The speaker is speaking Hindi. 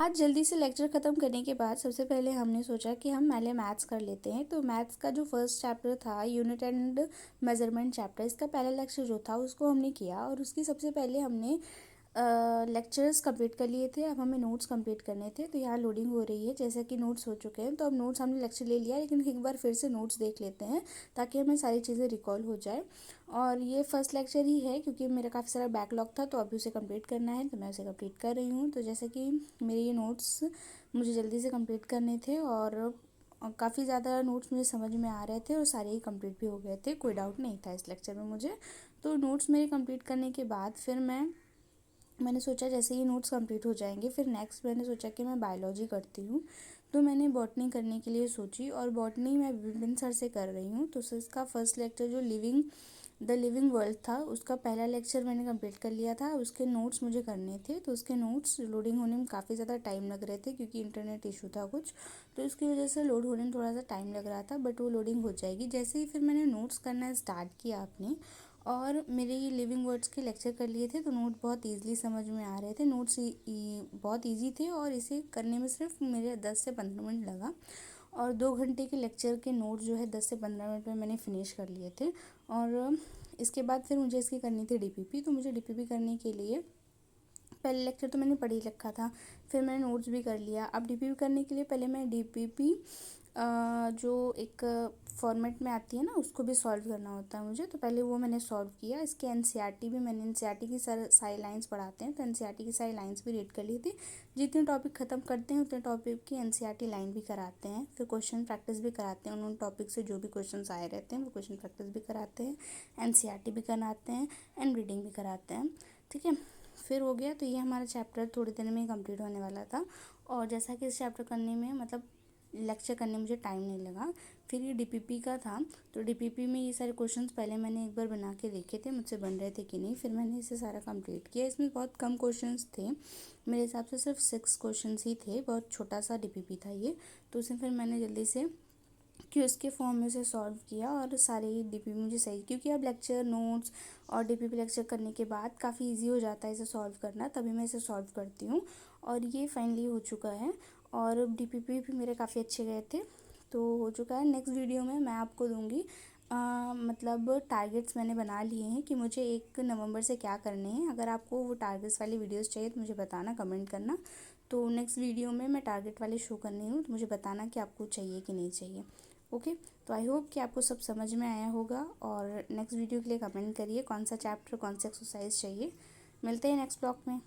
आज जल्दी से लेक्चर ख़त्म करने के बाद सबसे पहले हमने सोचा कि हम पहले मैथ्स कर लेते हैं। तो मैथ्स का जो फर्स्ट चैप्टर था यूनिट एंड मेजरमेंट चैप्टर, इसका पहला लेक्चर जो था उसको हमने किया और उसकी सबसे पहले हमने लेक्चर्स कंप्लीट कर लिए थे। अब हमें नोट्स कंप्लीट करने थे। तो यहाँ लोडिंग हो रही है, जैसा कि नोट्स हो चुके हैं। तो अब नोट्स हमने लेक्चर ले लिया, लेकिन एक बार फिर से नोट्स देख लेते हैं ताकि हमें सारी चीज़ें रिकॉल हो जाए। और ये फर्स्ट लेक्चर ही है क्योंकि मेरा काफ़ी सारा बैकलॉग था, तो अभी उसे कंप्लीट करना है, तो मैं उसे कंप्लीट कर रही हूँ। तो जैसे कि मेरे ये नोट्स मुझे जल्दी से कंप्लीट करने थे और काफ़ी ज़्यादा नोट्स मुझे समझ में आ रहे थे और सारे ही कंप्लीट भी हो गए थे, कोई डाउट नहीं था इस लेक्चर में मुझे। तो नोट्स मेरे कंप्लीट करने के बाद फिर मैंने सोचा जैसे ये नोट्स कंप्लीट हो जाएंगे फिर नेक्स्ट मैंने सोचा कि मैं बायोलॉजी करती हूँ। तो मैंने बॉटनी करने के लिए सोची और बॉटनी मैं विपिन सर से कर रही हूँ। तो इसका फर्स्ट लेक्चर जो द लिविंग वर्ल्ड था, उसका पहला लेक्चर मैंने कंप्लीट कर लिया था। उसके नोट्स मुझे करने थे, तो उसके नोट्स लोडिंग होने में काफ़ी ज़्यादा टाइम लग रहे थे क्योंकि इंटरनेट इशू था कुछ, तो इसकी वजह से लोड होने में थोड़ा सा टाइम लग रहा था, बट वो लोडिंग हो जाएगी। जैसे ही फिर मैंने नोट्स करना स्टार्ट किया अपने, और मेरे ये लिविंग वर्ड्स के लेक्चर कर लिए थे, तो नोट बहुत ईजिली समझ में आ रहे थे। नोट्स बहुत ईजी थे और इसे करने में सिर्फ मेरे 10 से 15 मिनट लगा। और 2 घंटे के लेक्चर के नोट जो है 10 से 15 मिनट में मैंने फिनिश कर लिए थे। और इसके बाद फिर मुझे इसकी करनी थी डीपीपी। तो मुझे डीपीपी करने के लिए पहले लेक्चर तो मैंने पढ़ ही रखा था, फिर मैंने नोट्स भी कर लिया। अब डीपीपी करने के लिए पहले मैं डीपीपी जो एक फॉर्मेट में आती है ना, उसको भी सॉल्व करना होता है मुझे, तो पहले वो मैंने सॉल्व किया। इसके एनसीईआरटी भी मैंने एनसीईआरटी की सारी लाइंस पढ़ाते हैं, तो एनसीईआरटी की सारी लाइंस भी रीड कर ली थी। जितने टॉपिक ख़त्म करते हैं उतने टॉपिक की एनसीईआरटी लाइन भी कराते हैं, फिर क्वेश्चन प्रैक्टिस भी कराते हैं। उन टॉपिक से जो भी क्वेश्चन आए रहते हैं वो क्वेश्चन प्रैक्टिस भी कराते हैं, एनसीईआरटी भी कराते हैं एंड रीडिंग भी कराते हैं। ठीक है, फिर हो गया। तो ये हमारा चैप्टर थोड़ी देर में ही कंप्लीट होने वाला था। और जैसा कि इस चैप्टर करने में मतलब लेक्चर करने में मुझे टाइम नहीं लगा। फिर ये डीपीपी का था, तो डीपीपी में ये सारे क्वेश्चंस पहले मैंने एक बार बना के देखे थे मुझसे बन रहे थे कि नहीं, फिर मैंने इसे सारा कंप्लीट किया। इसमें बहुत कम क्वेश्चंस थे, मेरे हिसाब से सिर्फ 6 क्वेश्चंस ही थे, बहुत छोटा सा डीपीपी था ये। तो उसे फिर मैंने जल्दी से क्यूज के फॉर्म में से सॉल्व किया और सारे ही डीपीपी मुझे सही, क्योंकि अब लेक्चर नोट्स और डीपीपी लेक्चर करने के बाद काफ़ी इजी हो जाता है इसे सॉल्व करना, तभी मैं इसे सॉल्व करती हूँ। और ये फाइनली हो चुका है और डीपीपी भी मेरे काफ़ी अच्छे गए थे, तो हो चुका है। नेक्स्ट वीडियो में मैं आपको दूँगी मतलब टारगेट्स मैंने बना लिए हैं कि मुझे 1 नवंबर से क्या करने हैं। अगर आपको वो टारगेट्स वाली वीडियोस चाहिए तो मुझे बताना, कमेंट करना। तो नेक्स्ट वीडियो में मैं टारगेट वाले शो करनी हूँ, तो मुझे बताना कि आपको चाहिए कि नहीं चाहिए। ओके, तो आई होप कि आपको सब समझ में आया होगा। और नेक्स्ट वीडियो के लिए कमेंट करिए कौन सा चैप्टर कौन सा एक्सरसाइज चाहिए। मिलते हैं नेक्स्ट ब्लॉग में।